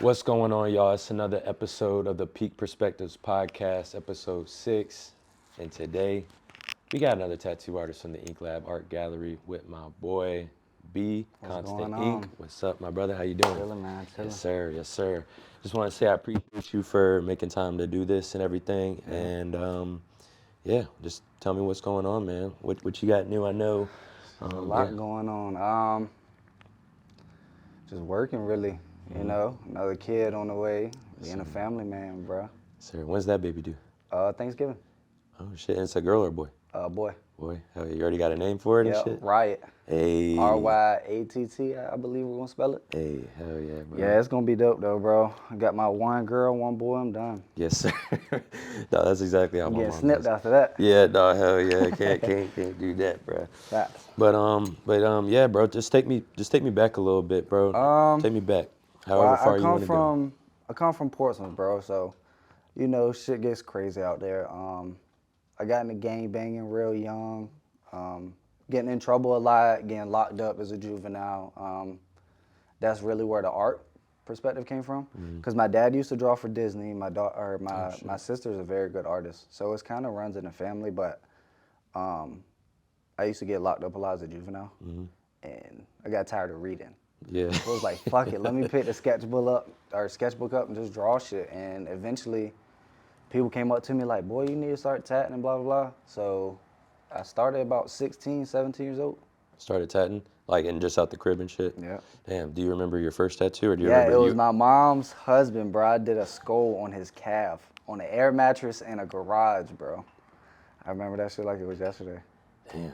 What's going on, y'all? It's another episode of the Pique Perspectives podcast, episode 6. And today, we got another tattoo artist from the Inklab Art Gallery with my boy, B, What's Constant going Ink. on? What's up, my brother? How you doing? Chilling, man. Chilling. Yes, sir. Yes, sir. Just want to say I appreciate you for making time to do this and everything. Yeah. And, yeah, just tell me what's going on, man. What you got new? I know. There's a lot going on. Just working, really. You know, another kid on the way. Being a family man, bro. Sir, when's that baby due? Thanksgiving. Oh, shit. And it's a girl or a boy? Boy. Boy, hell, you already got a name for it and Yeah, shit? Riot. Hey. Ryatt, I believe we're gonna spell it. Hey, hell yeah, bro. Yeah, it's gonna be dope though, bro. I got my one girl, one boy. I'm done. Yes, sir. No, that's exactly how I'm my getting mom snipped is. after that. Yeah, no, hell yeah, can't do that, bro. Facts. But yeah, bro, just take me back a little bit, bro. Take me back, however Well, far you want to go. I come from Portsmouth, bro. So, you know, shit gets crazy out there. I got into gang banging real young, getting in trouble a lot, getting locked up as a juvenile. That's really where the art perspective came from. Because my dad used to draw for Disney. My sister's a very good artist, so it kind of runs in the family. But I used to get locked up a lot as a juvenile, and I got tired of reading. Yeah. So I was like, fuck it, let me pick the sketchbook up and just draw shit. And eventually, people came up to me like, boy, you need to start tatting and blah, blah, blah. So I started about 16, 17 years old. Started tatting, like, and just out the crib and shit. Yeah. Damn. Do you remember your first tattoo, or do you Yeah, remember it was my mom's husband, bro. I did a skull on his calf on an air mattress in a garage, bro. I remember that shit like it was yesterday. Damn.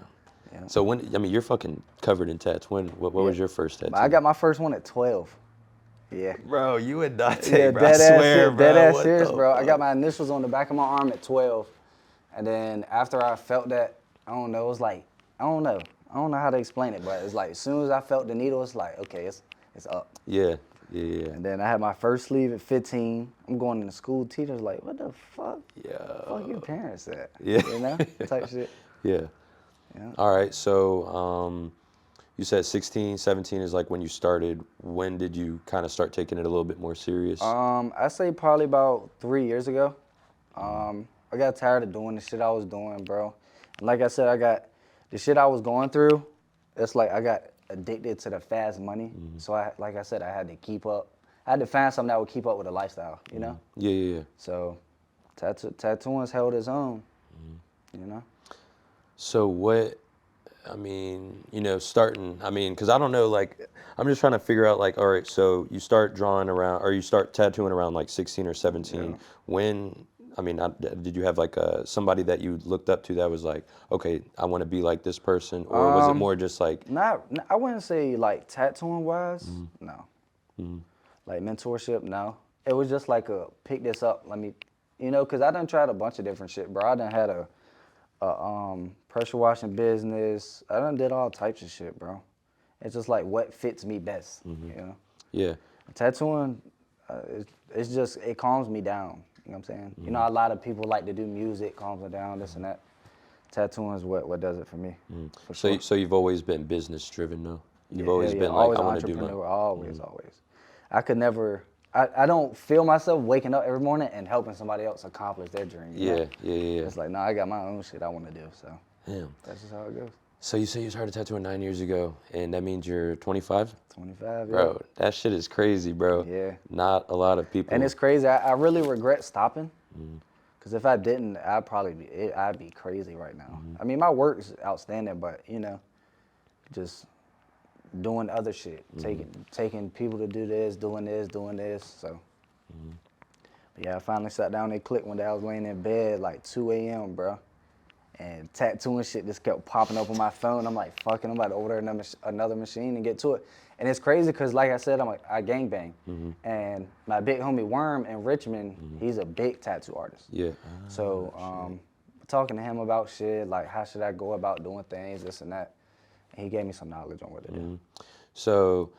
Yeah. So you're fucking covered in tats. What was your first tattoo? I got my first one at 12. Yeah. Bro, you and Dante, Yeah, bro. I swear, bro. dead ass What serious, the bro. I fuck? got my initials on the back of my arm at 12. And then after I felt that, I don't know, it was like, I don't know how to explain it, but it's like, as soon as I felt the needle, it's like, okay, it's up. Yeah. And then I had my first sleeve at 15. I'm going into school, teachers like, what the fuck? Yeah. Fuck your parents at? Yeah. You know, type shit. Yeah. Yeah. All right. So, you said 16, 17 is like when you started. When did you kind of start taking it a little bit more serious? I say probably about 3 years ago. I got tired of doing the shit I was doing, bro. And like I said, I got the shit I was going through. It's like I got addicted to the fast money. So like I said, I had to keep up. I had to find something that would keep up with the lifestyle, you know? Yeah. So tattooing's held its own, you know? So starting, because I don't know, like, I'm just trying to figure out, like, all right, so you start drawing around, or you start tattooing around, like, 16 or 17. Yeah. Did you have, like, somebody that you looked up to that was like, okay, I want to be like this person, or was it more just like... I wouldn't say, like, tattooing wise, no. Like, mentorship, no. It was just like pick this up, let me, because I done tried a bunch of different shit, bro. I done had a pressure washing business. I done did all types of shit, bro. It's just like what fits me best, you know? Yeah. Tattooing, it's just, it calms me down, you know what I'm saying? You know, a lot of people like to do music, calms me down, this and that. Tattooing is what does it for me. For sure. So you've always been business driven, though? You've always been always like, I want to do my... entrepreneur, always. I could never, I don't feel myself waking up every morning and helping somebody else accomplish their dream. You know? Yeah. It's like, I got my own shit I want to do, so. Damn. That's just how it goes. So you say you started tattooing 9 years ago, and that means you're 25? 25, yeah. Bro, that shit is crazy, bro. Yeah. Not a lot of people. And it's crazy. I really regret stopping. Because if I didn't, I'd be crazy right now. I mean, my work's outstanding, but, just doing other shit. Taking people to do this, doing this. So, but yeah, I finally sat down and clicked one day. I was laying in bed like 2 a.m., bro. And tattooing shit just kept popping up on my phone. I'm like, fuck it, I'm about to order another machine and get to it. And it's crazy because, like I said, I gangbang. And my big homie Worm in Richmond, he's a big tattoo artist. Yeah. So talking to him about shit, like how should I go about doing things, this and that. And he gave me some knowledge on what to do. So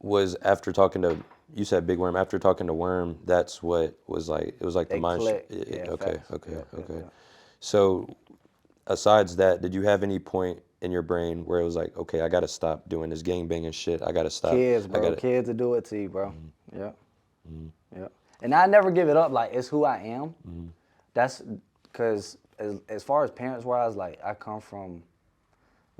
was after talking to, you said Big Worm, after talking to Worm, that's what was like, it was like the mind clicked. shift. Yeah, Okay. facts. Yeah. So asides that, did you have any point in your brain where it was like, okay, I gotta stop doing this gangbanging shit. I gotta stop. Kids, bro. Kids will do it to you, bro. Yeah. Yeah. And I never give it up. Like, it's who I am. That's because as far as parents wise, like, I come from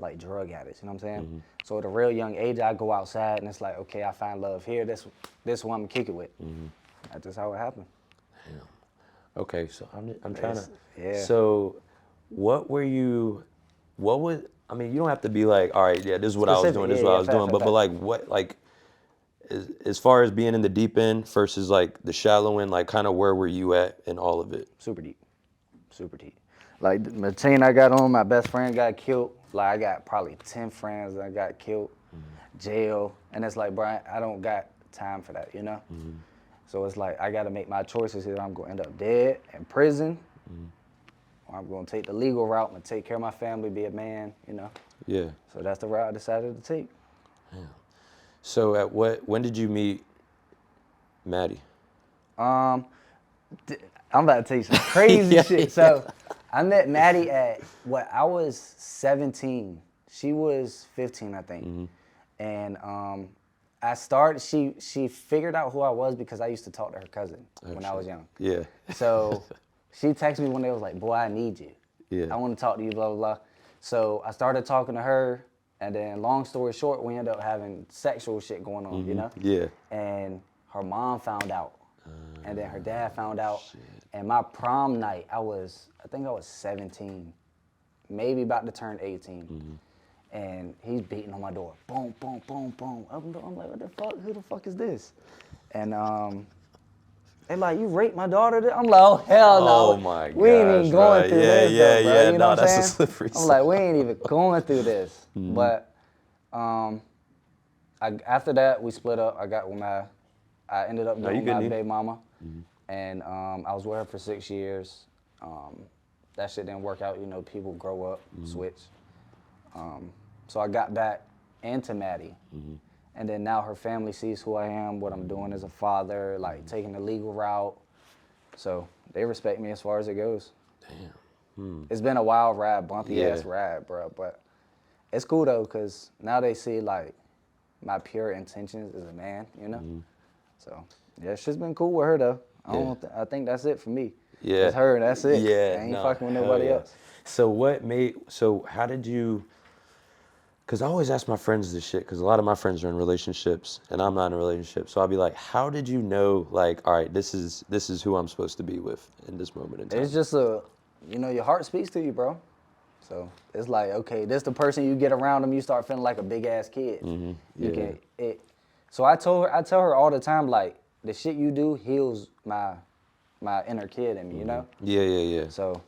like drug addicts, you know what I'm saying? So at a real young age, I go outside and it's like, okay, I find love here. This who I'm gonna kick it with. That's just how it happened. Okay, so I'm trying to. Yeah. So, what were you? What was? I mean, you don't have to be like, all right, yeah, this is what I was Specific, doing, this is yeah, what I yeah, was fact, doing, fact, but fact. like what like as far as being in the deep end versus like the shallow end, like kind of where were you at in all of it? Super deep. Super deep. Like the chain I got on, my best friend got killed. Like I got probably 10 friends that got killed, jail. And it's like, Brian, I don't got time for that, you know? So it's like, I gotta make my choices either I'm gonna end up dead in prison, or I'm gonna take the legal route, I'm gonna take care of my family, be a man, you know? Yeah. So that's the route I decided to take. So when did you meet Maddie? I'm about to tell you some crazy Yeah, shit. So I met Maddie at I was 17. She was 15, I think. And she figured out who I was because I used to talk to her cousin when I was young. Yeah. So she texted me one day, was like, boy, I need you. Yeah. I want to talk to you, blah, blah, blah. So I started talking to her, and then long story short, we ended up having sexual shit going on, you know? Yeah. And her mom found out. And then her dad found out. And my prom night, I think I was 17, maybe about to turn 18. And he's beating on my door. Boom, boom, boom, boom. I'm like, what the fuck? Who the fuck is this? And they like, you raped my daughter? I'm like, oh, hell no. Oh my We ain't gosh, even going right. through Yeah, this, yeah, though, bro. yeah. You know No, what I'm that's a saying? slippery I'm like, we ain't even going through this. But after that, we split up. I ended up getting good, my Neil. baby mama. And I was with her for 6 years. That shit didn't work out. You know, people grow up, switch. So I got back into Maddie. And then now her family sees who I am, what I'm doing as a father, like taking the legal route. So they respect me as far as it goes. Damn. It's been a wild ride, bumpy Yeah. ass ride, bro. But it's cool though, because now they see like my pure intentions as a man, you know? So yeah, shit's been cool with her though. I think that's it for me. Yeah. It's her, that's it. Yeah. I ain't no, fucking with hell nobody yeah. else. So how did you, because I always ask my friends this shit, because a lot of my friends are in relationships and I'm not in a relationship. So I'll be like, how did you know, like, all right, this is who I'm supposed to be with in this moment in time? It's just your heart speaks to you, bro. So it's like, okay, this the person you get around them, you start feeling like a big ass kid. Yeah. So I tell her all the time, like, the shit you do heals my inner kid in me, you know? Yeah. So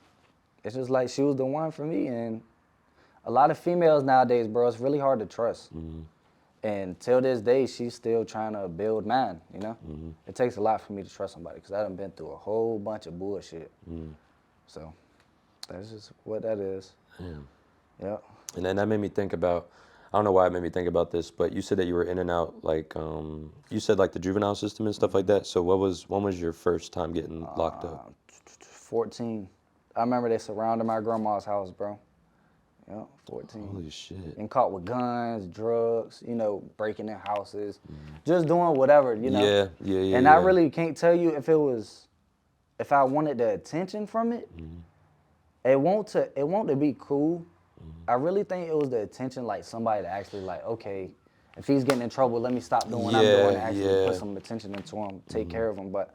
it's just like she was the one for me. And a lot of females nowadays, bro, it's really hard to trust. And till this day, she's still trying to build mine, you know? It takes a lot for me to trust somebody because I done been through a whole bunch of bullshit. So that's just what that is. Yeah. And then that made me think about, I don't know why it made me think about this, but you said that you were in and out, like, you said like the juvenile system and stuff like that. So when was your first time getting locked up? 14. I remember they surrounded my grandma's house, bro. Yeah, 14. Holy shit. And caught with guns, drugs, breaking in houses, just doing whatever, you know. Yeah. And I really can't tell you if I wanted the attention from it. It won't to be cool. I really think it was the attention, like somebody to actually like, okay, if he's getting in trouble, let me stop doing what I'm doing and actually put some attention into him, take care of him. But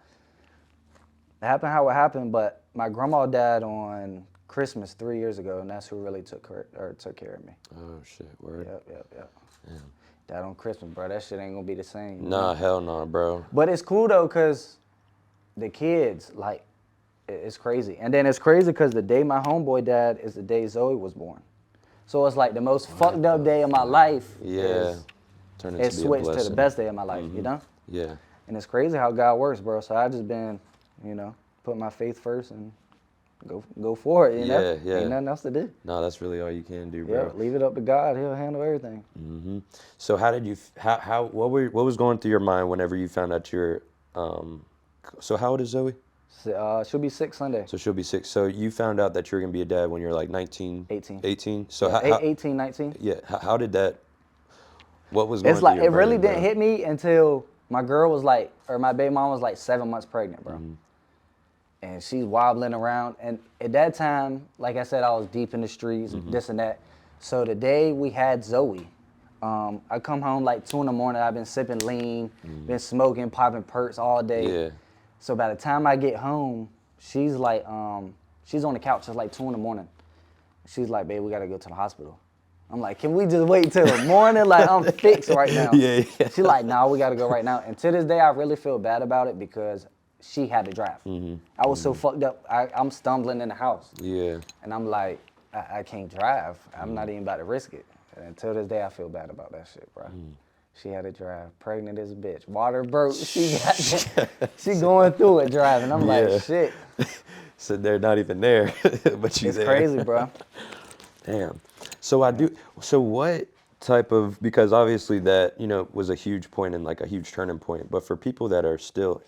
it happened how it happened. But my grandma died on Christmas 3 years ago, and that's who really took care of me. Oh shit, word. Yep. Died on Christmas, bro. That shit ain't gonna be the same. Nah, hell no, bro. But it's cool though, cause the kids, like, it's crazy. And then it's crazy because the day my homeboy died is the day Zoe was born. So it's like the most fucked up day of my life. Yeah. It switched to the best day of my life, you know? Yeah. And it's crazy how God works, bro. So I just been, put my faith first and go for it, you know? Yeah. Ain't nothing else to do. No, that's really all you can do, bro. Yeah, leave it up to God. He'll handle everything. So how did you, what was going through your mind whenever you found out you're, so how old is Zoe? She'll be 6 Sunday. So she'll be 6. So you found out that you're going to be a dad when you're like 19? 18. 18? So Yeah, how 18, 19. Yeah, how did that, what was going It's through like, your it really brain, didn't bro? hit me until My girl was like, or my baby mom was like 7 months pregnant, bro. And she's wobbling around. And at that time, like I said, I was deep in the streets, this and that. So the day we had Zoe, I come home like 2 in the morning. I've been sipping lean, been smoking, popping perks all day. Yeah. So by the time I get home, she's like, she's on the couch. It's like 2 in the morning. She's like, babe, we gotta go to the hospital. I'm like, can we just wait till the morning? Like, I'm fixed right now. Yeah. She's like, nah, we gotta go right now. And to this day, I really feel bad about it because she had to drive. I was so fucked up. I'm stumbling in the house. Yeah. And I'm like, I can't drive. I'm not even about to risk it. And until this day, I feel bad about that shit, bro. She had to drive, pregnant as a bitch. Water broke. She going through it driving. I'm like, shit. So they're not even there, but you It's there. crazy, bro. Damn. So what type of, because obviously that, was a huge point and like a huge turning point, but for people that are still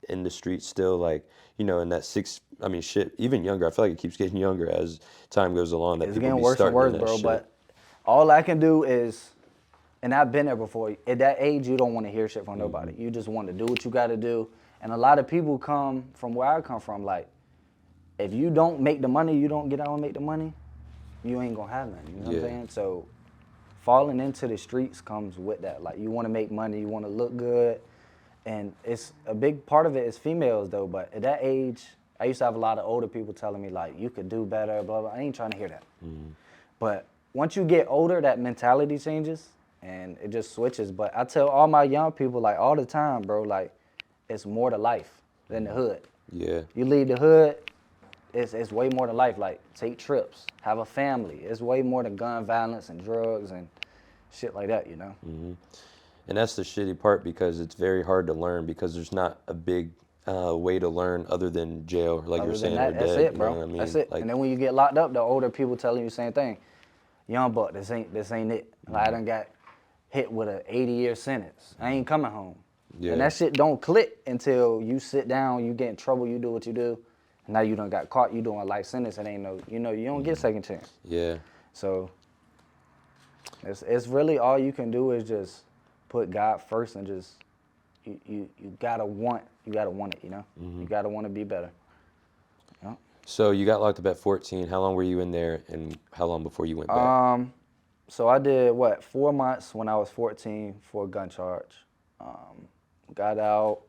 in the streets, still like, in that even younger, I feel like it keeps getting younger as time goes along, that It's people getting be worse and starting worse, in that bro. shit. But all I can do is, and I've been there before, at that age, you don't want to hear shit from nobody. You just want to do what you got to do. And a lot of people come from where I come from, like, if you don't make the money, you don't get out and make the money, you ain't gonna have nothing. You know what I'm saying? So falling into the streets comes with that. Like, you want to make money, you want to look good, and it's a big part of it is females though. But at that age, I used to have a lot of older people telling me like, you could do better, blah blah. I ain't trying to hear that. But once you get older, that mentality changes and it just switches. But I tell all my young people like all the time, bro, like it's more to life than the hood. Yeah. You leave the hood, it's way more to life. Like, take trips, have a family. It's way more than gun violence and drugs and shit like that, And that's the shitty part, because it's very hard to learn, because there's not a big way to learn other than jail, like you're saying, or That's dead. it, You bro. know what I mean? That's it. Like, And then when you get locked up, the older people telling you the same thing. Young buck, this ain't it. Like, I done got hit with a 80-year sentence. I ain't coming home. Yeah. And that shit don't click until you sit down, you get in trouble, you do what you do. And now you done got caught, you doing a life sentence, it ain't no, you don't get second chance. Yeah. So it's really all you can do is just put God first and just you gotta want it, You gotta want to be better. Yeah. So you got locked up at 14. How long were you in there, and how long before you went back? So I did 4 months when I was 14 for a gun charge. Got out.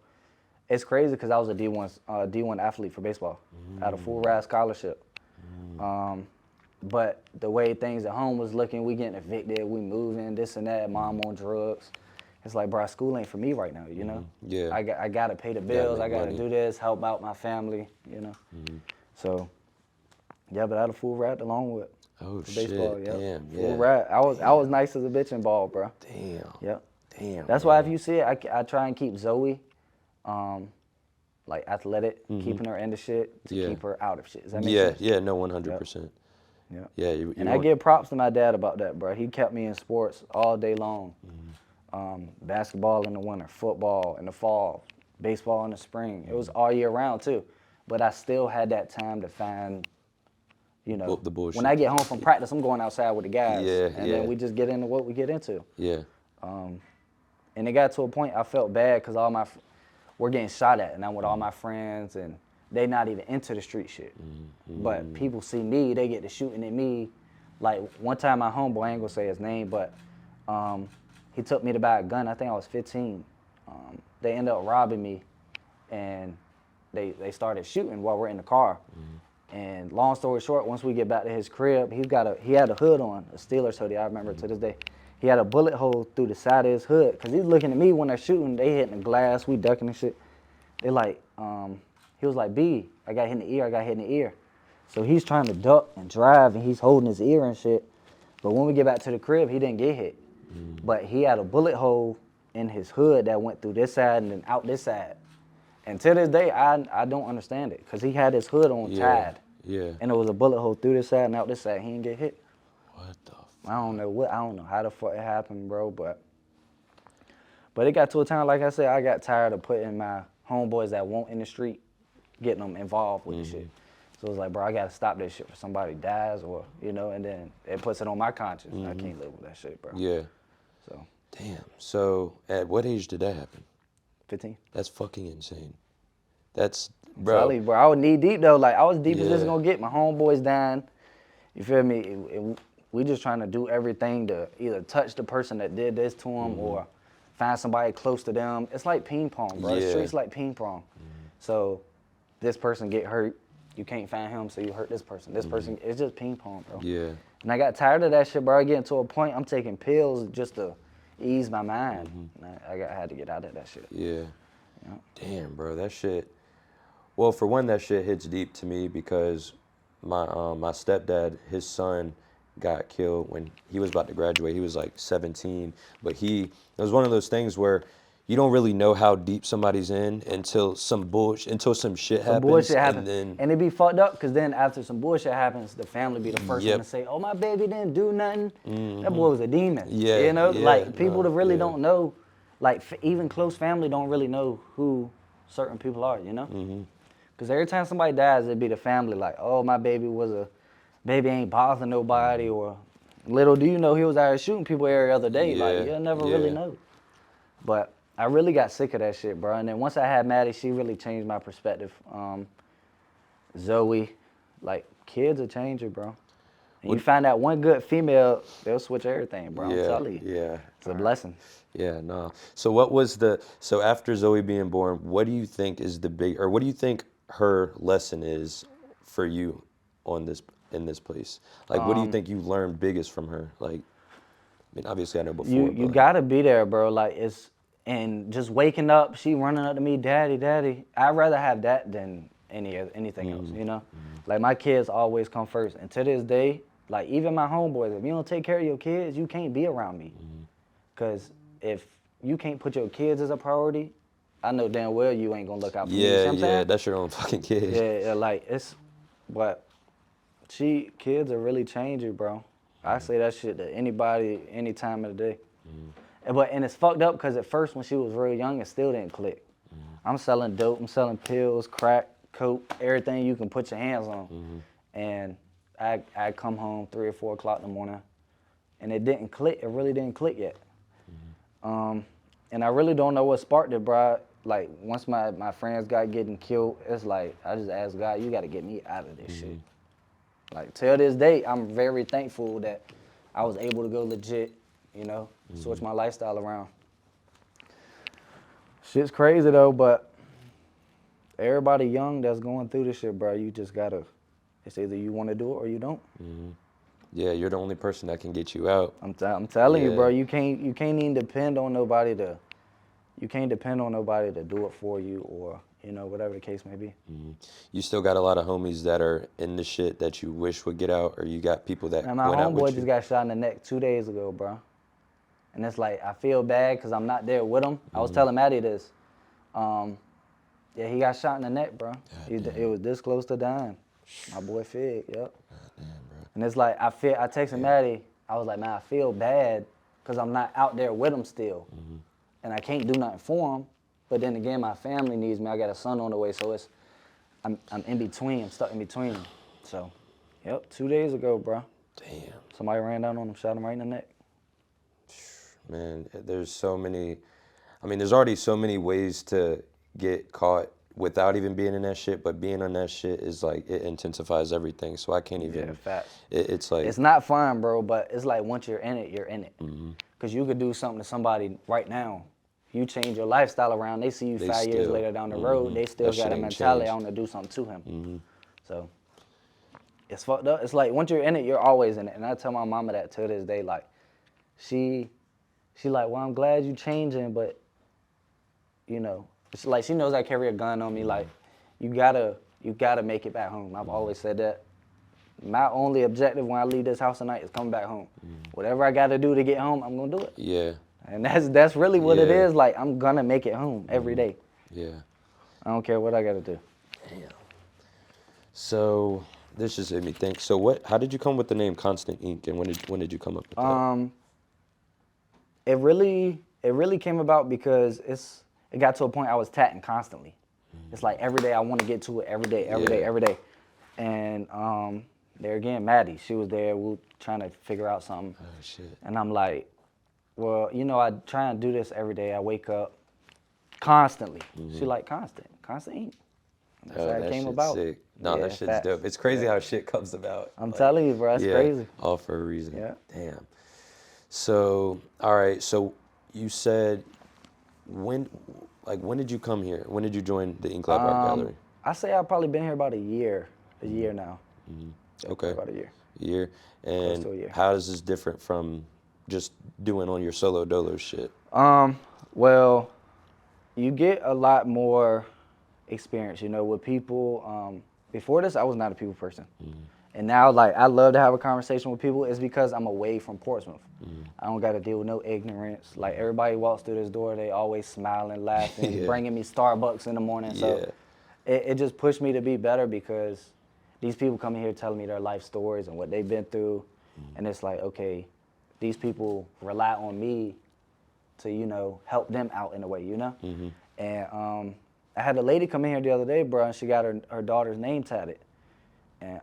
It's crazy because I was a D1 athlete for baseball. I had a full ride scholarship. But the way things at home was looking, we getting evicted, we moving, this and that, mom on drugs. It's like, bro, school ain't for me right now, Yeah. I gotta pay the bills, I make gotta money. do this, help out my family, So, yeah, but I had a full ride along with baseball. Shit. Yep. Damn. Full Yeah. ride. I was nice as a bitch in ball, bro. Damn. Yep. Damn. That's why if you see it, I try and keep Zoe, like athletic, keeping her into shit to keep her out of shit. Does that make sense? Yeah. No, 100%. Yep. Yeah. And I give props to my dad about that, bro. He kept me in sports all day long. Basketball in the winter, football in the fall, baseball in the spring. It was all year round too. But I still had that time to find, The bullshit. when I get home from practice, I'm going outside with the guys. Yeah, and yeah. then we just get into what we get into. Yeah. And it got to a point I felt bad because we're getting shot at, and I'm with all my friends, and they not even into the street shit. But people see me, they get to shooting at me. Like one time my homeboy, I ain't gonna say his name, but he took me to buy a gun. I think I was 15. They ended up robbing me, and they started shooting while we're in the car. And long story short, once we get back to his crib, he had a hood on, a Steelers hoodie. I remember to this day. He had a bullet hole through the side of his hood, cause he's looking at me when they're shooting. They hitting the glass, we ducking and shit. They like, he was like, B, I got hit in the ear, I got hit in the ear. So he's trying to duck and drive, and he's holding his ear and shit. But when we get back to the crib, he didn't get hit. But he had a bullet hole in his hood that went through this side and then out this side. And to this day, I don't understand it, because he had his hood on tied. Yeah. And there was a bullet hole through this side and out this side. He didn't get hit. What the I don't know how the fuck it happened, bro, but it got to a time, like I said, I got tired of putting my homeboys that won't in the street, getting them involved with the shit. So it was like, bro, I gotta stop this shit before somebody dies, or, and then it puts it on my conscience. I can't live with that shit, bro. Yeah. So Damn. So at what age did that happen? 15. That's fucking insane. That's, Tell you, bro. bro, I was knee deep though. Like I was deep as this Yeah. gonna get. My homeboys dying. You feel me? We just trying to do everything to either touch the person that did this to them or find somebody close to them. It's like ping pong, bro. The Yeah. streets like ping pong. So this person get hurt, you can't find him, so you hurt this person. This person, it's just ping pong, bro. Yeah. And I got tired of that shit, bro. Getting to a point, I'm taking pills just to ease my mind. And I had to get out of that shit. Yeah. Damn, bro, that shit. Well, for one, that shit hits deep to me because my stepdad, his son, got killed when he was about to graduate. He was like 17, but it was one of those things where you don't really know how deep somebody's in until some shit Some happens, bullshit and happens. then And it be fucked up because then after some bullshit happens, the family be the first Yep. one to say, oh, my baby didn't do nothing. That boy was a demon. Yeah, You know, yeah, like people no, that really yeah. don't know, like even close family don't really know who certain people are, you know? Because every time somebody dies, it'd be the family like, oh, my baby ain't bothering nobody, or little do you know he was out here shooting people every other day. Like, Yeah, you'll never really yeah. know. But I really got sick of that shit, bro. And then once I had Maddie, she really changed my perspective. Zoe, like, kids will change you, bro. And you find that one good female, they'll switch everything, bro. I'm telling you. Yeah. It's a blessing. Yeah, no. So so after Zoe being born, what do you think is what do you think her lesson is for you in this place? Like, what do you think you learned biggest from her? Like, I mean, obviously I know before, You but gotta be there, bro. Like, and just waking up, she running up to me, daddy, daddy. I'd rather have that than anything else, you know? Like, my kids always come first. And to this day, like, even my homeboys, if you don't take care of your kids, you can't be around me. Because if you can't put your kids as a priority, I know damn well you ain't gonna look out for me. You see what I'm saying? that's your own fucking kid. Yeah, like, but kids are really changing, bro. I say that shit to anybody, any time of the day. And it's fucked up because at first when she was real young, it still didn't click. I'm selling dope, I'm selling pills, crack, coke, everything you can put your hands on. And I come home 3 or 4 o'clock in the morning, and it didn't click. It really didn't click yet. And I really don't know what sparked it, bro. Like, once my friends got getting killed, it's like, I just asked God, you got to get me out of this shit. Like, till this day, I'm very thankful that I was able to go legit, you know, switch my lifestyle around. Shit's crazy, though, but everybody young that's going through this shit, bro, you just got to, it's either you want to do it or you don't. Yeah, you're the only person that can get you out. I'm telling you, bro, Yeah. you can't even depend on nobody to do it for you, or, you know, whatever the case may be. You still got a lot of homies that are in the shit that you wish would get out, or you got people that And my went out homeboy with just you? got shot in the neck 2 days ago, bro. And it's like, I feel bad because I'm not there with him. I was telling Maddie this. Yeah, he got shot in the neck, bro. It was this close to dying. My boy Fig, yep. Damn, bro. And it's like, I texted Maddie, I was like, man, I feel bad because I'm not out there with him still. And I can't do nothing for him. But then again, my family needs me. I got a son on the way, so I'm in between. I'm stuck in between. So, yep, 2 days ago, bro. Damn. Somebody ran down on him, shot him right in the neck. Man, there's already so many ways to get caught without even being in that shit, but being on that shit is like, it intensifies everything. So I can't even, Yeah, facts. it's like, It's not fun, bro, but it's like once you're in it, you're in it. Because you could do something to somebody right now. You change your lifestyle around, they see you They 5 years still- later down the road, they still That shit got a ain't mentality, changed. I want to do something to him. So, it's fucked up. It's like, once you're in it, you're always in it. And I tell my mama that to this day, like, she like, well, I'm glad you changing, but, you know, it's like, she knows I carry a gun on me, like, you gotta make it back home. I've always said that. My only objective when I leave this house tonight is coming back home. Whatever I gotta do to get home, I'm gonna do it. yeah, And that's really what it Yeah. is. Like, I'm gonna make it home every day. yeah. I don't care what I gotta do. Damn. So this just made me think. So how did you come with the name Constant Ink, and when did you come up with that? It really came about because it got to a point I was tatting constantly. It's like every day I want to get to it, every day, every day. And there again, Maddie, she was there. We were trying to figure out something. Oh shit. And I'm like, well, you know, I try and do this every day. I wake up, constantly. She like constant eating. That's Oh, how it that came shit's about. sick. No, Yeah, that shit's facts. dope. It's crazy how shit comes about. I'm Like, telling you, bro, that's yeah, crazy. all for a reason. Yeah. Damn. So, all right. So you said when, when did you come here? When did you join the Inklab Art Gallery? I say I've probably been here about a year now. Yeah, Okay. about a year. Year. Close And to a year. how is this different from just doing on your solo dolo shit? Well, you get a lot more experience, with people. Before this, I was not a people person. And now, like, I love to have a conversation with people. It's because I'm away from Portsmouth. I don't got to deal with no ignorance. Like, everybody walks through this door, they always smiling, laughing, Yeah. bringing me Starbucks in the morning. So it just pushed me to be better because these people come in here telling me their life stories and what they've been through. And it's like, okay, these people rely on me to, help them out in a way, And I had a lady come in here the other day, bro, and she got her daughter's name tatted. And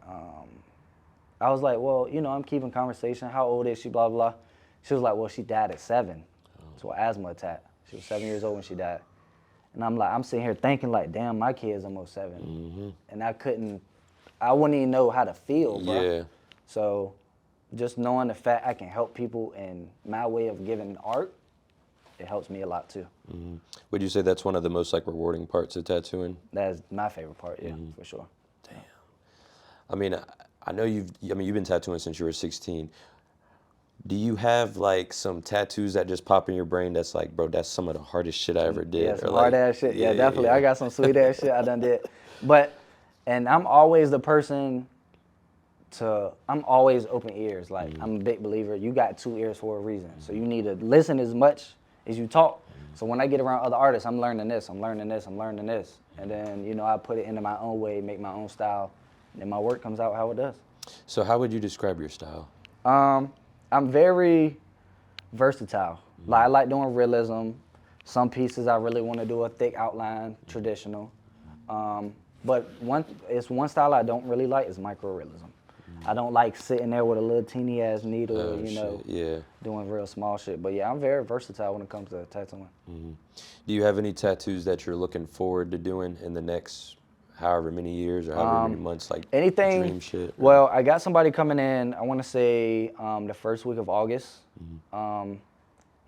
I was like, well, I'm keeping conversation. How old is she, blah, blah. She was like, well, she died at 7. So an asthma attack. She was 7 years old when she died. And I'm sitting here thinking like, damn, my kid's almost 7. And I wouldn't even know how to feel, bro. Yeah. So just knowing the fact I can help people in my way of giving art, it helps me a lot too. Would you say that's one of the most rewarding parts of tattooing? That's my favorite part, yeah, for sure. Damn. I mean, I know you've been tattooing since you were 16. Do you have some tattoos that just pop in your brain that's like, bro, that's some of the hardest shit I ever did? Yeah, some or hard ass shit. Yeah, definitely. Yeah. I got some sweet ass shit I done did. And I'm always the person I'm always open ears. Like, I'm a big believer. You got 2 ears for a reason. So you need to listen as much as you talk. So when I get around other artists, I'm learning this, I'm learning this, I'm learning this. And then, I put it into my own way, make my own style, and then my work comes out how it does. So how would you describe your style? I'm very versatile. Like, I like doing realism. Some pieces I really want to do a thick outline, traditional. But one style I don't really like is microrealism. I don't like sitting there with a little teeny ass needle, doing real small shit. But yeah, I'm very versatile when it comes to tattooing. Do you have any tattoos that you're looking forward to doing in the next however many years or however many months, anything, dream shit? Well, I got somebody coming in, I want to say the first week of August.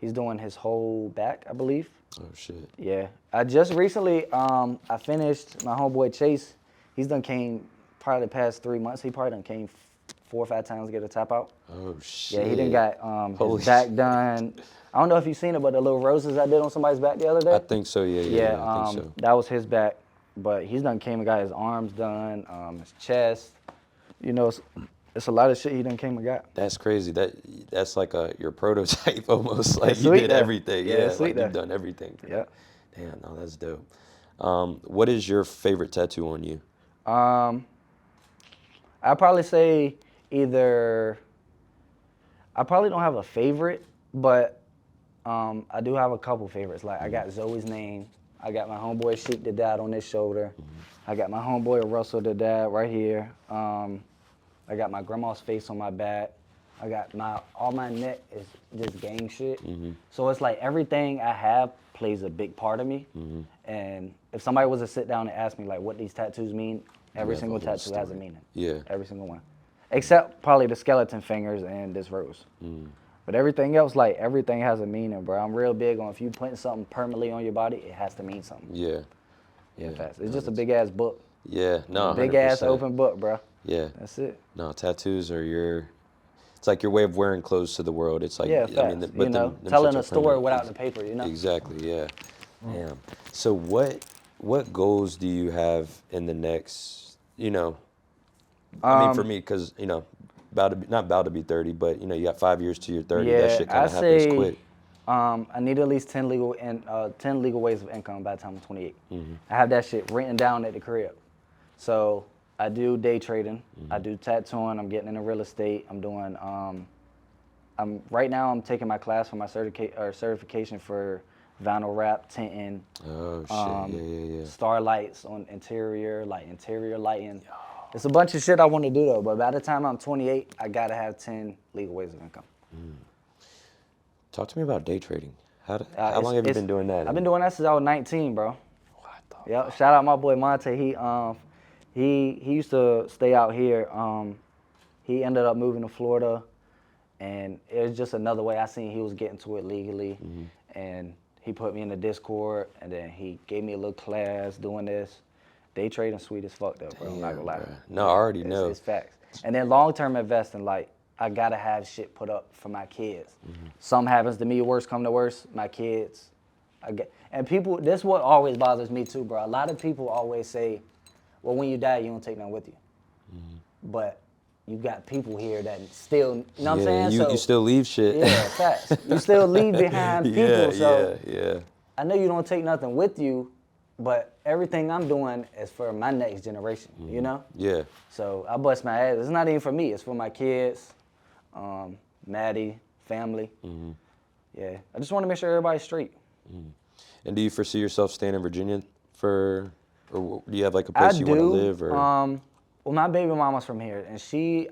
He's doing his whole back, I believe. Oh, shit. Yeah. I just recently, I finished my homeboy Chase. He's done came probably the past 3 months. He probably done came 4 or 5 times to get a tap out. Oh, shit. Yeah, he done got his back done. I don't know if you've seen it, but the little roses I did on somebody's back the other day. I think so, yeah, I think so. That was his back. But he's done came and got his arms done, his chest. It's a lot of shit he done came and got. That's crazy. That's like your prototype almost. Like, It's you sweet did though. everything. Yeah, Yeah, it's sweet like though. you've done everything. Yeah. Damn, no, that's dope. What is your favorite tattoo on you? I'd probably say I probably don't have a favorite, but I do have a couple favorites. Like, I got Zoe's name. I got my homeboy Sheik the Dad on this shoulder. I got my homeboy Russell the Dad right here. I got my grandma's face on my back. I got all my neck is just gang shit. So it's like everything I have plays a big part of me. And if somebody was to sit down and ask me like what these tattoos mean, every single tattoo has a meaning. Yeah. Every single one. Except probably the skeleton fingers and this rose. But everything else, like, everything has a meaning, bro. I'm real big on if you putting something permanently on your body, it has to mean something. Yeah. Yeah, fast. It's just a big ass book. Yeah, no, Big 100%. ass open book, bro. Yeah. That's it. No, tattoos are it's like your way of wearing clothes to the world. It's like, Yeah, fast. I mean, but them telling shits are a story permanent. without the paper, Exactly, yeah. Damn. So what goals do you have in the next, I mean, for me, because, not about to be 30, but, you got 5 years to your 30. Yeah, that shit kind of happens quick. I need at least 10 legal ways of income by the time I'm 28. I have that shit written down at the crib. So I do day trading. I do tattooing. I'm getting into real estate. I'm doing. Right now I'm taking my class for my certification for vinyl wrap, tinting. Oh shit! Yeah. Starlights on interior, like interior lighting. It's a bunch of shit I want to do though. But by the time I'm 28, I gotta have 10 legal ways of income. Talk to me about day trading. How long have you been doing that? I've been doing that since I was 19, bro. What the Yep. Shout out my boy Monte. He used to stay out here. He ended up moving to Florida, and it was just another way I seen he was getting to it legally. And he put me in the Discord, and then he gave me a little class doing this. Day trading sweet as fuck though, bro. I'm not gonna lie. Bruh. No, I already know. It's facts. And then long-term investing, like, I gotta have shit put up for my kids. Something happens to me, worst come to worst, my kids. And people, this is what always bothers me too, bro. A lot of people always say, well, when you die, you don't take nothing with you. But you got people here that still, you know what I'm saying? You still leave shit. Yeah, facts. You still leave behind people, so yeah. I know you don't take nothing with you, but everything I'm doing is for my next generation, you know? Yeah. So I bust my ass. It's not even for me. It's for my kids, Maddie, family. Yeah. I just want to make sure everybody's straight. And do you foresee yourself staying in Virginia or do you have like a place you want to live? Or? Well, my baby mama's from here, and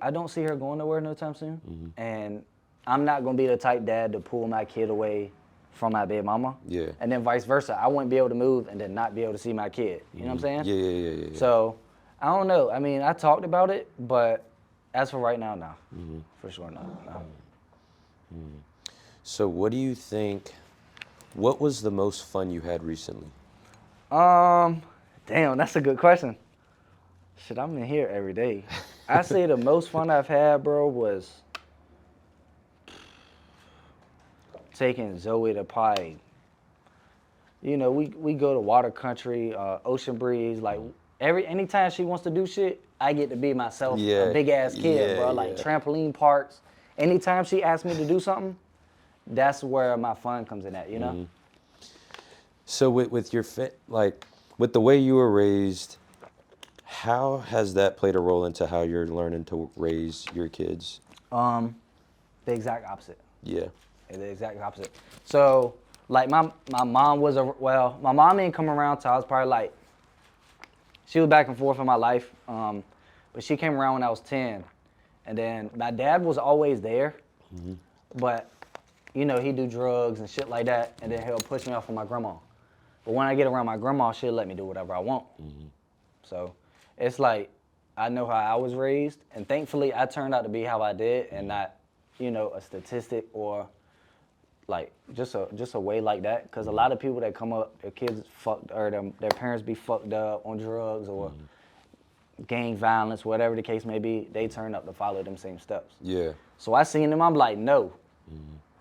I don't see her going nowhere no time soon. And I'm not going to be the type dad to pull my kid away from my baby mama. Yeah. And then vice versa. I wouldn't be able to move and then not be able to see my kid. You know what I'm saying? Yeah. So, I don't know. I mean, I talked about it, but as for right now, no. For sure, no. So what do you think, what was the most fun you had recently? Damn, that's a good question. Shit, I'm in here every day. I say the most fun I've had, bro, was taking Zoe to probably, you know, we go to water country, ocean breeze, like anytime she wants to do shit, I get to be myself, a big ass kid, bro. Like trampoline parks. Anytime she asks me to do something, that's where my fun comes in at, you know? So with your with the way you were raised, how has that played a role into how you're learning to raise your kids? The exact opposite. Yeah. The exact opposite. So, like my mom was my mom didn't come around till I was probably like, she was back and forth in my life, but she came around when I was 10. And then my dad was always there, but you know, he'd do drugs and shit like that, and then he'll push me off with my grandma. But when I get around my grandma, she'll let me do whatever I want. So it's like, I know how I was raised, and thankfully I turned out to be how I did, and not, you know, a statistic or like just a way like that. Because a lot of people that come up, their kids fucked, or their parents be fucked up on drugs or gang violence, whatever the case may be, they turn up to follow them same steps. Yeah. So I seen them, I'm like, no.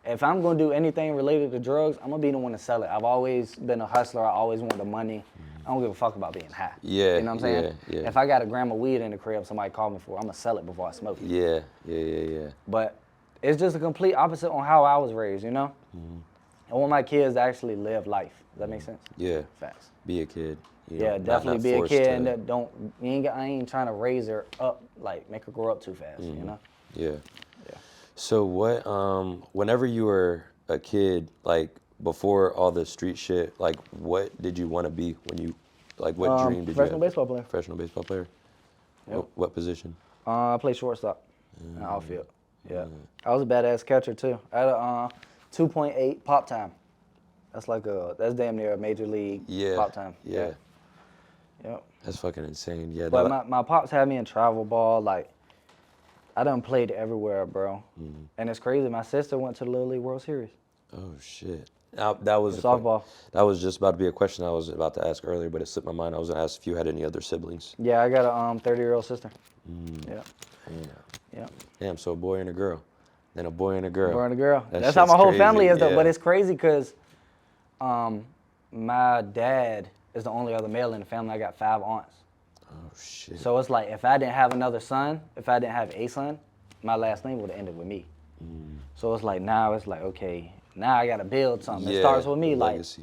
If I'm gonna do anything related to drugs, I'm gonna be the one to sell it. I've always been a hustler. I always want the money. I don't give a fuck about being high. Yeah. You know what I'm saying? Yeah. If I got a gram of weed in the crib, somebody called me for it, I'm gonna sell it before I smoke it. Yeah. But it's just a complete opposite on how I was raised, you know? I want my kids to actually live life. Does that make sense? Yeah. Facts. Be a kid. You Yeah, know, definitely not be a forced kid to- and that I ain't trying to raise her up, like make her grow up too fast, you know? Yeah. So what, whenever you were a kid, like before all the street shit, like what did you want to be when you, like what dream did you have? Professional baseball player. Professional baseball player? Yep. What position? I played shortstop in outfield. Yeah. I was a badass catcher too. I had a 2.8 pop time. That's that's damn near a major league pop time. Yeah. Yep. That's fucking insane. Yeah. But my pops had me in travel ball. Like, I done played everywhere, bro. And it's crazy. My sister went to the Little League World Series. Oh shit. That was Softball. That was just about to be a question I was about to ask earlier, but it slipped my mind. I was gonna ask if you had any other siblings. Yeah, I got a 30-year-old sister. Yeah. Yeah. Damn. So a boy and a girl, then a boy and a girl. Boy and a girl. That That's how my shit's whole family crazy, is, though. yeah. But it's crazy because my dad is the only other male in the family. I got 5 aunts. Oh shit. So it's like, if I didn't have another son, if I didn't have a son, my last name would have ended with me. So it's like, now it's like, okay, now I got to build something. It starts with me. Legacy,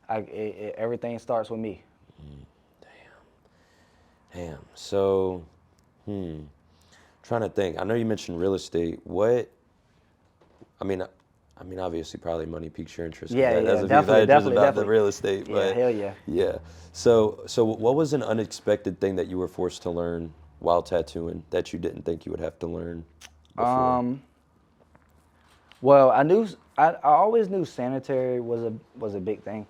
Everything starts with me. Damn. So, trying to think. I know you mentioned real estate. I mean, obviously, probably money piques your interest. Yeah, that's definitely. about the real estate. Yeah, But hell yeah. Yeah. So what was an unexpected thing that you were forced to learn while tattooing that you didn't think you would have to learn before? Well, I knew I always knew sanitary was a big thing.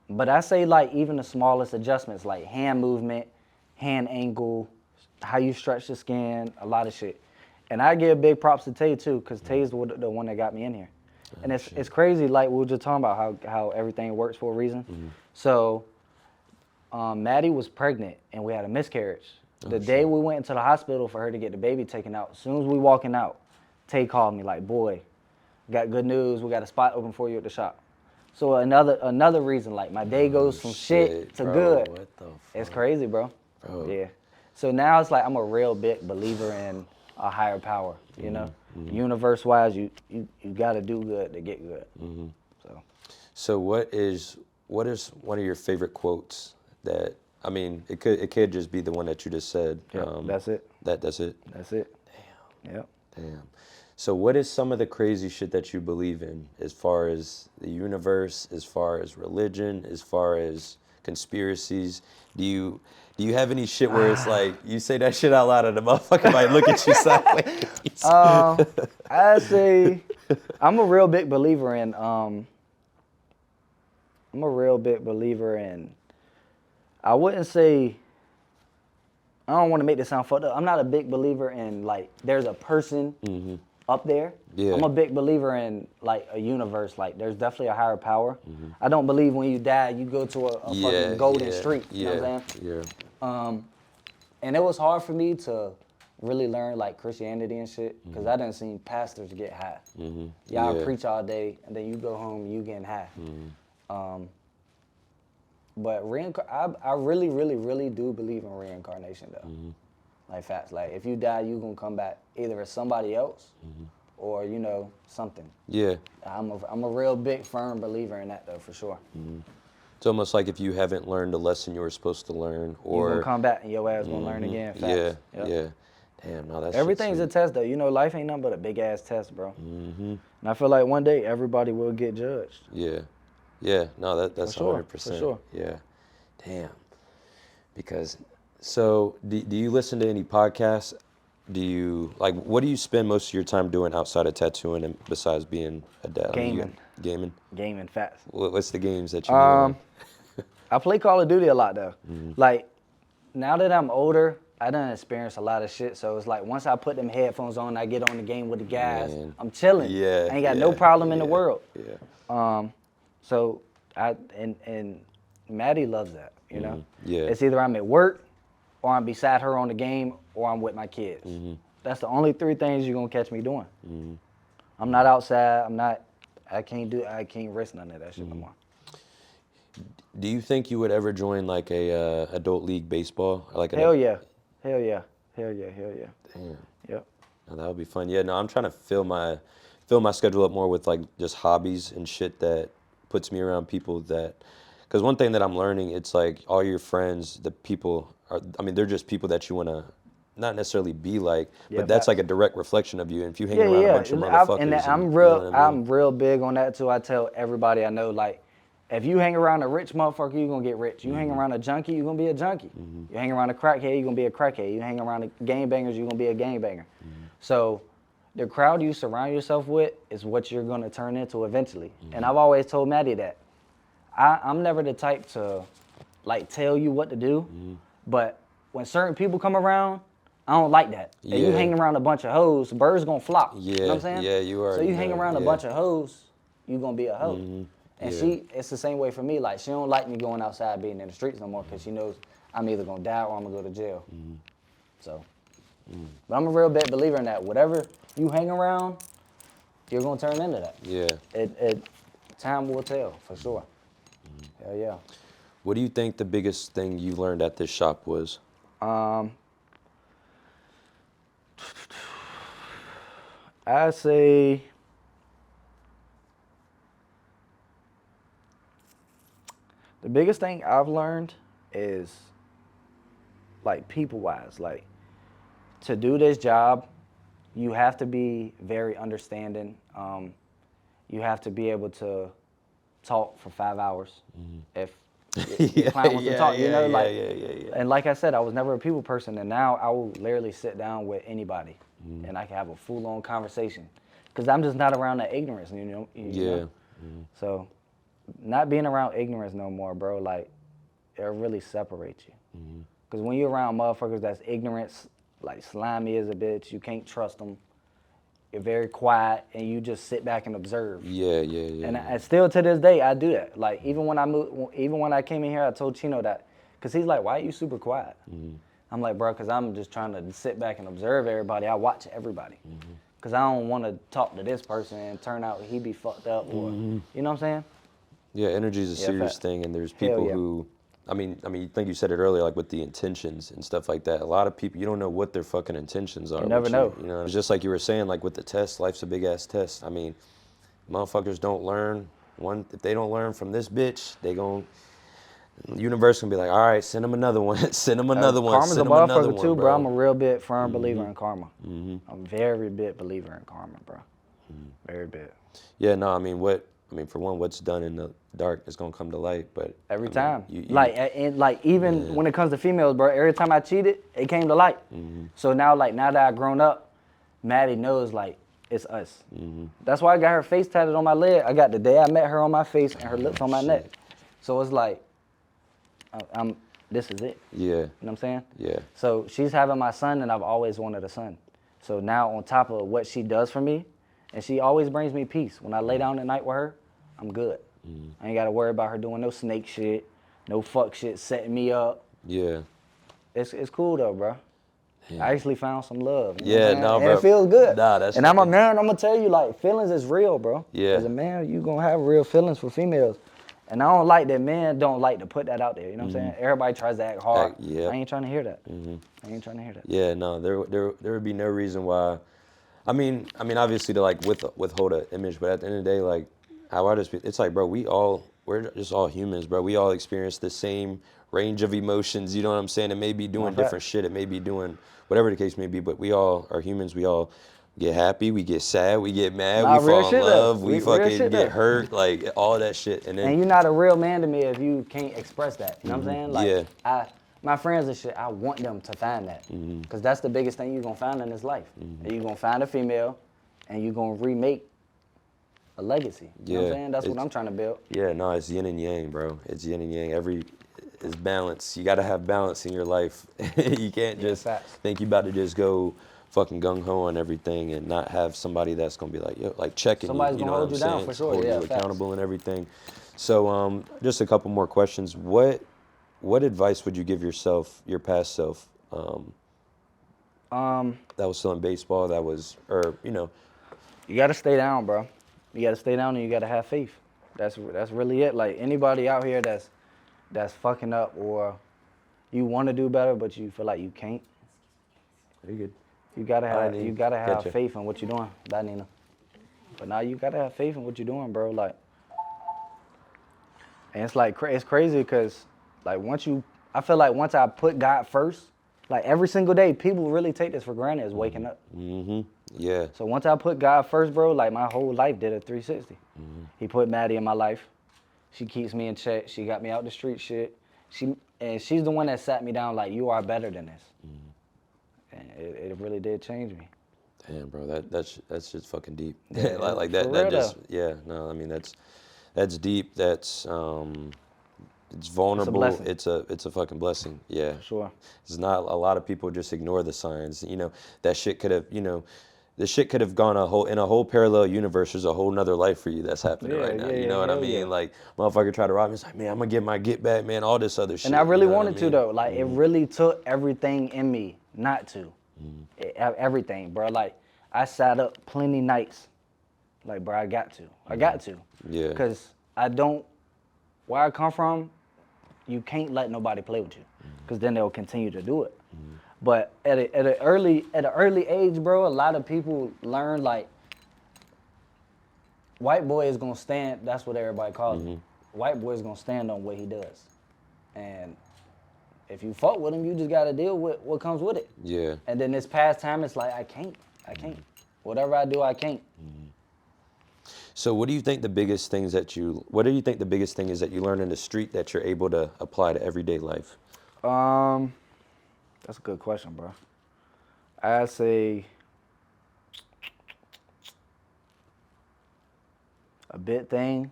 But I say like even the smallest adjustments, like hand movement, hand angle, how you stretch the skin, a lot of shit. And I give big props to Tay too, because Tay's the one that got me in here. And it's crazy, like we were just talking about how everything works for a reason. So Maddie was pregnant and we had a miscarriage. The day we went into the hospital for her to get the baby taken out, as soon as we walking out, Tay called me like, boy, got good news, we got a spot open for you at the shop. So another reason, like my day goes from shit to bro, good. What the fuck? It's crazy, bro. Bro. Yeah. So now it's like I'm a real big believer in a higher power, you know? Universe-wise, you got to do good to get good. So what is one of your favorite quotes that, I mean, it could just be the one that you just said. Yeah, that's it. That's it? That's it. Damn. Yep. Damn. So what is some of the crazy shit that you believe in as far as the universe, as far as religion, as far as conspiracies? Do you have any shit where it's like you say that shit out loud and the motherfucker might look at you sideways? I say I'm a real big believer in I wouldn't say, I don't want to make this sound fucked up. I'm not a big believer in like there's a person up there. Yeah. I'm a big believer in like a universe. Like there's definitely a higher power. I don't believe when you die you go to a fucking golden street. You know what I'm saying? Yeah. And it was hard for me to really learn like Christianity and shit because I done seen pastors get high. Y'all preach all day and then you go home and you getting high. But I really, really, really do believe in reincarnation though. Like facts. Like if you die, you gonna come back either as somebody else or you know something. Yeah. I'm a real big firm believer in that though for sure. It's almost like if you haven't learned the lesson you were supposed to learn, or You gonna come back and your ass gonna learn again. Facts. yeah, Yep. yeah. Damn, no, that's Everything's a test though. You know, life ain't nothing but a big ass test, bro. And I feel like one day everybody will get judged. Yeah, yeah. No, that's For sure, 100%. for sure. Yeah. Damn. Because, so do you listen to any podcasts? Do you like? What do you spend most of your time doing outside of tattooing and besides being a dad? Gaming. Gaming. Gaming, facts. What's the games that you do? I play Call of Duty a lot though. Like now that I'm older, I done experienced a lot of shit. So it's like once I put them headphones on, I get on the game with the guys. Man. I'm chilling. Yeah. I ain't got no problem in the yeah, world. Yeah. So and Maddie loves that. You know. Yeah. It's either I'm at work, or I'm beside her on the game, or I'm with my kids. That's the only three things you're gonna catch me doing. I'm not outside. I can't risk none of that shit no more. Do you think you would ever join like a adult league baseball? Or like Hell yeah. Damn. Yep. Oh, that would be fun. Yeah, no, I'm trying to fill my schedule up more with like just hobbies and shit that puts me around people that, because one thing that I'm learning, it's like all your friends, the people are, I mean, they're just people that you want to not necessarily be like, Yeah, but that's facts. like a direct reflection of you. And if you hang around a bunch of motherfuckers, And I'm you real, know what I mean? I'm real big on that too. I tell everybody I know, like, if you hang around a rich motherfucker, you're gonna get rich. You hang around a junkie, you're gonna be a junkie. You hang around a crackhead, you're gonna be a crackhead. You hang around the gangbangers, you're gonna be a gangbanger. So the crowd you surround yourself with is what you're gonna turn into eventually. And I've always told Maddie that. I'm never the type to like tell you what to do, but when certain people come around, I don't like that. If you Yeah. hang around a bunch of hoes, birds gonna flock. Yeah, You know what I'm saying? yeah, you are. So you hang around a bunch of hoes, you gonna be a hoe. And Yeah. it's the same way for me. Like she don't like me going outside being in the streets no more because she knows I'm either gonna die or I'm gonna go to jail. So, but I'm a real big believer in that. Whatever you hang around, you're gonna turn into that. Yeah. Time will tell for sure. Hell yeah. What do you think the biggest thing you learned at this shop was? I say the biggest thing I've learned is like people-wise, like to do this job, you have to be very understanding. You have to be able to talk for 5 hours if your client wants to talk. You know, like, and like I said, I was never a people person, and now I will literally sit down with anybody, and I can have a full-on conversation. because I'm just not around that ignorance, you know. So, not being around ignorance no more, bro, like, it'll really separate you. Because when you're around motherfuckers that's ignorant, like slimy as a bitch, you can't trust them. You're very quiet, and you just sit back and observe. Yeah. And I still to this day, I do that. Like, even when I came in here, I told Chino that, because he's like, why are you super quiet? I'm like, bro, because I'm just trying to sit back and observe everybody. I watch everybody. Because I don't want to talk to this person and turn out he be fucked up, or, you know what I'm saying? Yeah, energy is a serious thing, and there's people who, I mean, I think you said it earlier, like with the intentions and stuff like that. A lot of people, you don't know what their fucking intentions are. You never know. You know, it's just like you were saying, like with the test, life's a big ass test. I mean, motherfuckers don't learn. If they don't learn from this bitch, the universe gonna be like, all right, send them another one, send them another one, Karma's send a them another motherfucker one, too, bro. I'm a real big firm believer in karma. I'm a very big believer in karma, bro. Very big. Yeah, no, I mean, for one, what's done in the dark is gonna come to light, but Every I mean, time. you, Even when it comes to females, bro, every time I cheated, it came to light. So now that I've grown up, Maddie knows, like, it's us. That's why I got her face tatted on my leg. I got the day I met her on my face and her lips on my neck. So it's like, this is it. Yeah. You know what I'm saying? Yeah. So she's having my son, and I've always wanted a son. So now, on top of what she does for me, and she always brings me peace. When I lay down at night with her, I'm good. I ain't got to worry about her doing no snake shit, no fuck shit, setting me up. Yeah. It's cool though, bro. Yeah. I actually found some love. You know no, and bro. it feels good. Nah, that's. And I'm a man. I'm gonna tell you, like, feelings is real, bro. Yeah. As a man, you gonna have real feelings for females. And I don't like that men don't like to put that out there. You know what I'm saying? Everybody tries to act hard. Yeah. I ain't trying to hear that. I ain't trying to hear that. Yeah, no, there would be no reason why. I mean, obviously to like withhold an image, but at the end of the day, like, how I just, it's like, bro, we're just all humans, bro. We all experience the same range of emotions. You know what I'm saying? It may be doing different shit. It may be doing whatever the case may be, but we all are humans. We all get happy, we get sad, we get mad, we fall in love, we fucking get hurt, like all that shit. And you're not a real man to me if you can't express that. You know what I'm saying? Like, my friends and shit, I want them to find that. Because that's the biggest thing you're going to find in this life. And you're going to find a female, and you're going to remake a legacy. You know what I'm saying? That's what I'm trying to build. Yeah, no, it's yin and yang, bro. It's yin and yang. It's balance. You got to have balance in your life. You can't just think you about to just go fucking gung-ho on everything and not have somebody that's going to be like, yo, like checking Somebody's you. You know gonna what I'm hold you saying? down for sure. Hold you accountable and everything. So just a couple more questions. What advice would you give yourself, your past self, that was still in baseball, You got to stay down, bro. You got to stay down, and you got to have faith. That's really it. Like, anybody out here that's fucking up, or you want to do better but you feel like you can't. Very good. You gotta have faith in what you're doing. Bye, Nina. But now you gotta have faith in what you're doing, bro. Like, and it's like it's crazy because, like, I feel like once I put God first, like every single day, people really take this for granted as waking up. Yeah. So once I put God first, bro, like my whole life did a 360. He put Maddie in my life. She keeps me in check. She got me out the street shit. She's the one that sat me down like, you are better than this. And it really did change me. Damn, bro, that's just fucking deep. Yeah, like that just no, I mean that's deep. That's it's vulnerable. It's a fucking blessing. Yeah. For sure. It's not a lot of people just ignore the signs. You know, that shit could have, this shit could have gone in a whole parallel universe. There's a whole nother life for you that's happening right now. You know what I mean? Yeah. Like, motherfucker try to rob me. It's like, man, I'm gonna get my get back, man. All this other shit. And I really you know wanted to though. Like, it really took everything in me not to. Everything, bro. Like, I sat up plenty nights. Like, bro, I got to. Yeah. Because where I come from, you can't let nobody play with you. Because then they'll continue to do it. But at an early age, bro, a lot of people learn, like, white boy is gonna stand. That's what everybody calls him. White boy is gonna stand on what he does, and if you fuck with him, you just gotta deal with what comes with it. Yeah. And then this past time, it's like I can't. Whatever I do, I can't. So what do you think the biggest thing is that you learn in the street that you're able to apply to everyday life? That's a good question, bro. I'd say A big thing.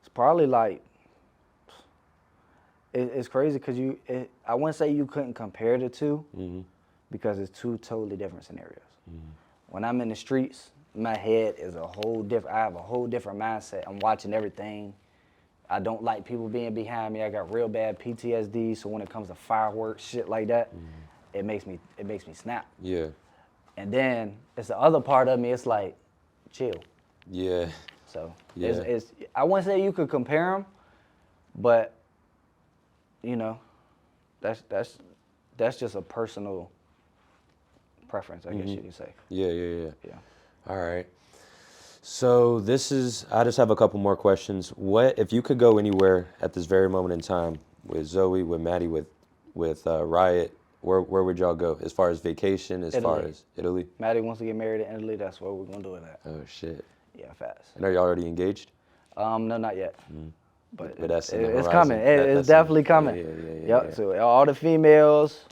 It's probably like, it's crazy because I wouldn't say you couldn't compare the two because it's two totally different scenarios. When I'm in the streets, my head is I have a whole different mindset. I'm watching everything. I don't like people being behind me. I got real bad PTSD, so when it comes to fireworks, shit like that, it makes me snap. Yeah. And then it's the other part of me, it's like, chill. Yeah. So Yeah. I wouldn't say you could compare them, but you know, that's just a personal preference, I guess you could say. Yeah. Yeah. All right. So I just have a couple more questions. What, if you could go anywhere at this very moment in time with Zoe, with Maddie, with Riot, where would y'all go as far as vacation, as far Italy. as Italy? Maddie wants to get married in Italy. That's where we're gonna do it at. Oh shit. Yeah, fast. And are you already engaged? No, not yet. But that's in the it's horizon. coming. It's definitely coming. Yeah. Yep. So all the females,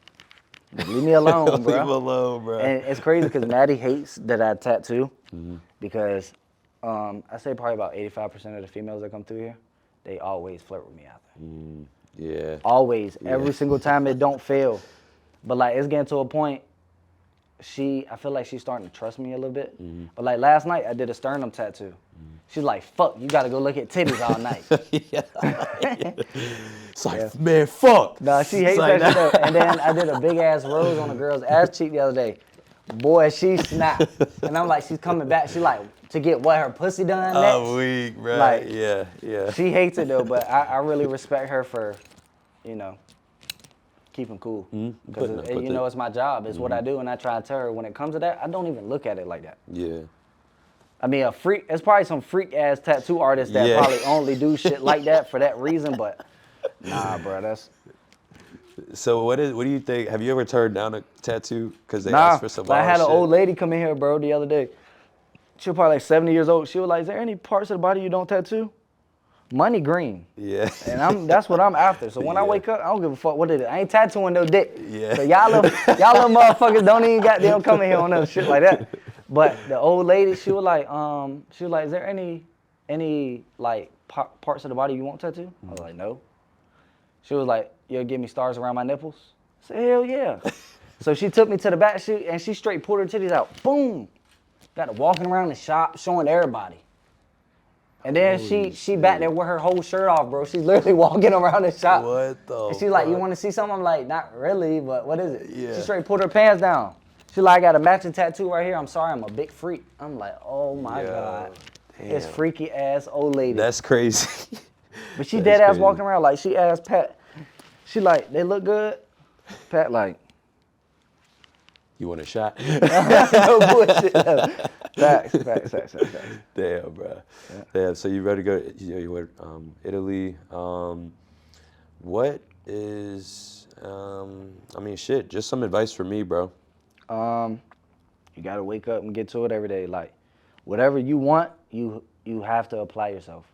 leave me alone, bro. Leave alone, bro. And it's crazy because Maddie hates that I tattoo because I say probably about 85% of the females that come through here, they always flirt with me after. Yeah. Always. Every single time it don't fail. But like it's getting to a point, I feel like she's starting to trust me a little bit. But like last night I did a sternum tattoo. She's like, fuck, you gotta go look at titties all night. It's like, man, fuck. Nah, she hates that shit though. And then I did a big ass rose on a girl's ass cheek the other day. Boy, she snapped. And I'm like, she's coming back. She like, to get what, her pussy done next? Oh, weak, bro. Like, yeah. She hates it though, but I really respect her for, keeping cool. Because it's my job. It's what I do, and I try to tell her when it comes to that, I don't even look at it like that. Yeah. I mean, it's probably some freak ass tattoo artists that probably only do shit like that for that reason, but nah, bro, that's. So what do you think? Have you ever turned down a tattoo because they asked for some? I had an shit? old lady come in here, bro, the other day. She was probably like 70 years old. She was like, "Is there any parts of the body you don't tattoo?" Money green. Yeah. And that's what I'm after. So when I wake up, I don't give a fuck what it is. I ain't tattooing no dick. Yeah. So y'all little motherfuckers don't even goddamn come in here on no shit like that. But the old lady, she was like, is there any like parts of the body you want tattoo? I was like, no. She was like, you'll give me stars around my nipples? I said, hell yeah. So she took me to the back shoot and she straight pulled her titties out. Boom. Got her walking around the shop showing everybody. And then she back there with her whole shirt off, bro. She's literally walking around the shop. What the And she's like, you want to see something? I'm like, not really, but what is it? Yeah. She straight pulled her pants down. She's like, I got a matching tattoo right here. I'm sorry, I'm a big freak. I'm like, oh my God. Damn. This freaky ass old lady. That's crazy. But she dead ass walking around like she asked Pat. She like, they look good? Pat like, You want a shot? no bullshit. Facts. Damn, bro. Damn. So you ready to go? You went Italy. What is? I mean, shit. Just some advice for me, bro. You gotta wake up and get to it every day. Like, whatever you want, you have to apply yourself,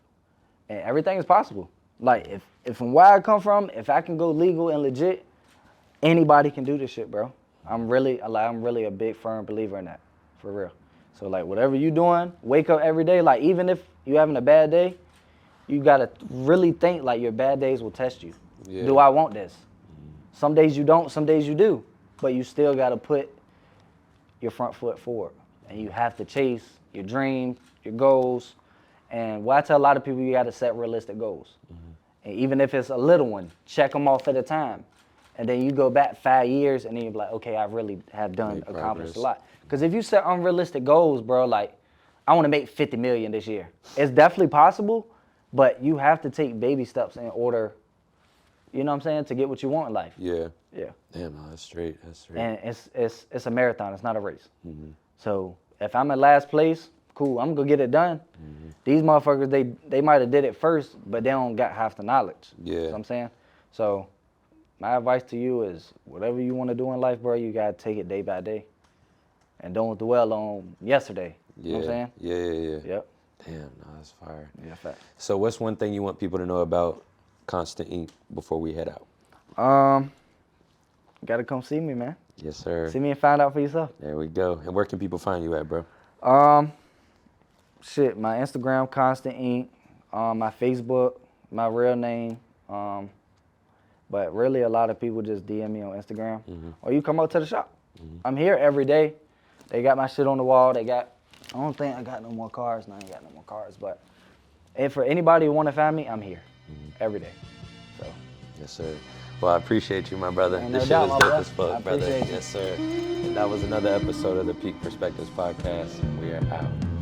and everything is possible. Like, if from where I come from, if I can go legal and legit, anybody can do this shit, bro. I'm really a big firm believer in that, for real. So like, whatever you doing, wake up every day. Like, even if you having a bad day, you gotta really think like your bad days will test you. Yeah. Do I want this? Some days you don't, some days you do, but you still gotta put your front foot forward, and you have to chase your dreams, your goals. And what I tell a lot of people, you gotta set realistic goals. And even if it's a little one, check them off at a time. And then you go back 5 years and then you're like, okay, I really have accomplished a lot. Because if you set unrealistic goals, bro, like, I want to make 50 million this year. It's definitely possible, but you have to take baby steps in order, you know what I'm saying, to get what you want in life. Yeah. Yeah. Damn, no, that's straight. And it's a marathon. It's not a race. So if I'm in last place, cool, I'm going to get it done. These motherfuckers, they might have did it first, but they don't got half the knowledge. Yeah. You know what I'm saying? So my advice to you is whatever you want to do in life, bro, you got to take it day by day. And don't dwell on yesterday. You know what I'm saying? Yeah. Yep. Damn, no, that's fire. Yeah, fact. So what's one thing you want people to know about Constant Ink before we head out? You got to come see me, man. Yes, sir. See me and find out for yourself. There we go. And where can people find you at, bro? Shit, my Instagram, Constant Ink. My Facebook, my real name. But really, a lot of people just DM me on Instagram. Or you come out to the shop. I'm here every day. They got my shit on the wall. I don't think I got no more cars. No, I ain't got no more cars. But if for anybody who want to find me, I'm here every day. So. Yes, sir. Well, I appreciate you, my brother. Ain't This no shit doubt, was my dope boy. as fuck, I brother. appreciate you. Yes, sir. And that was another episode of the Pique Perspectives podcast. We are out.